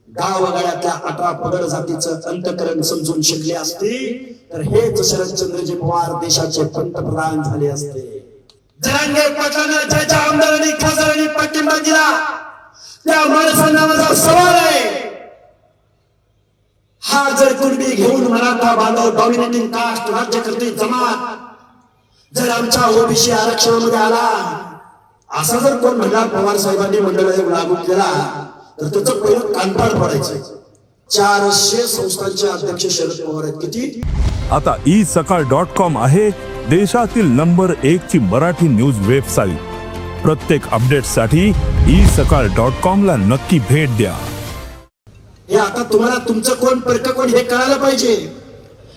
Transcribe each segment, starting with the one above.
गावगाड्यातल्या 18 पगड जातीचं अंतकरण समजून शिकले असते तर हेच शरदचंद्रजी पवार देशाचे पंतप्रधान झाले असते. जरांगे पाटलांना ज्याच्या आमदारांनी खासदारांनी पाठिंबा दिला त्या माणसांना माझा सवाल आहे, हा जर कुणबी घेऊन मराठा बांधव डॉमिनेटिंग कास्ट राज्यकर्ते जमात जर आमच्या ओबीसी आरक्षणामध्ये आला असा जर कोण म्हणला पवार साहेबांनी मंडळ लागू केला तर त्याचं पहिलं कानपाड पडायचं. 400 संस्थांचे अध्यक्ष शरद पवार आहेत. किती? आता isakal.com आहे देशातील नंबर 1 ची मराठी न्यूज वेबसाईट. प्रत्येक अपडेटसाठी isakal.com ला नक्की भेट द्या. हे आता तुम्हाला तुमचं कोण परक कोण हे कळायला पाहिजे.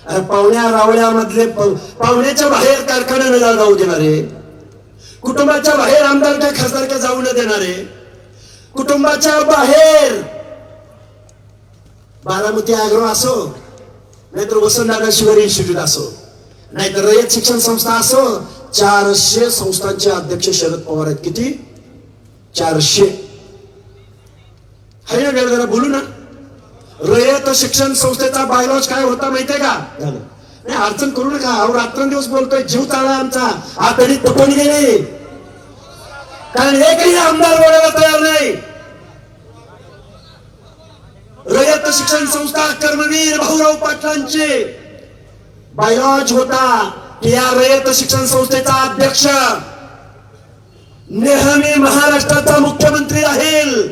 अरे पाहुण्या रावळ्यामधले पाहुण्याच्या बाहेर कारखान्याला जाऊ देणारे, कुटुंबाच्या बाहेर आमदार काय खासदार काय जाऊ न देणारे, कुटुंबाच्या बाहेर बारामती ॲग्रो असो नाहीतर वसंतदादा शिवारी इन्स्टिट्यूट असो नाहीतर रयत शिक्षण संस्था असो, 400 संस्थांचे अध्यक्ष शरद पवार आहेत. किती? 400. हाय ना, जरा बोलू ना. रयत शिक्षण संस्थेचा बायलॉज काय होता माहितीये का? झालं नाही, अडचण करू नका. अहो रात्रंदिवस बोलतोय, जीव चालला आमचा, आतडी तुटून गेली, कारण एकही आमदार बोलायला तयार नाही. रयत शिक्षण संस्था कर्मवीर भाऊराव पाटलांचे बायलॉज होता की या रयत शिक्षण संस्थेचा अध्यक्ष नेहमी महाराष्ट्राचा मुख्यमंत्री राहील.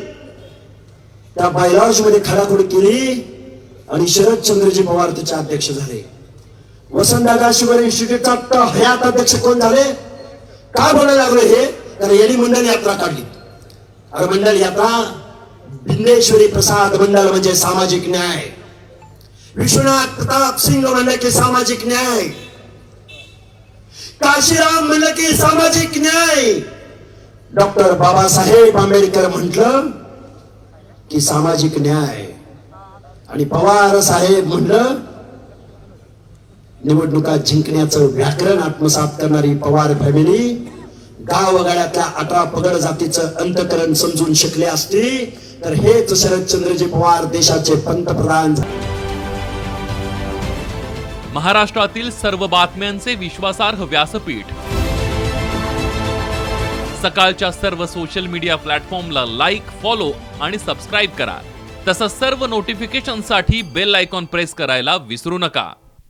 त्या बायलॉज मध्ये खडाखोड केली आणि शरदचंद्रजी पवार त्याचे अध्यक्ष झाले. वसंतदादा शिवारी इन्स्टिट्यूटचा हयात अध्यक्ष कोण झाले? का बोलायला लागलो हे? तर यांनी मंडल यात्रा काढली. अरे मंडल यात्रा, बिंदेश्वरी प्रसाद मंडल म्हणजे सामाजिक न्याय, विश्वनाथ प्रताप सिंह म्हणलं की सामाजिक न्याय, काशीराम म्हणलं की सामाजिक न्याय, डॉक्टर बाबासाहेब आंबेडकर म्हटलं की सामाजिक न्याय, आणि पवार साहेब म्हणलं निवडणुका जिंकण्याचं व्याकरण आत्मसात करणारी पवार फॅमिली गावगाड्यातल्या 18 पगड जातीचं अंतकरण समजून शिकले असते तर हेच शरदचंद्रजी पवार देशाचे पंतप्रधान. महाराष्ट्रातील सर्व बातम्यांचे विश्वासार्ह व्यासपीठ. सकाळच्या सर्व सोशल मीडिया प्लॅटफॉर्मला लाईक, फॉलो आणि सबस्क्राईब करा. तसंच सर्व नोटिफिकेशनसाठी बेल आयकॉन प्रेस करायला विसरू नका.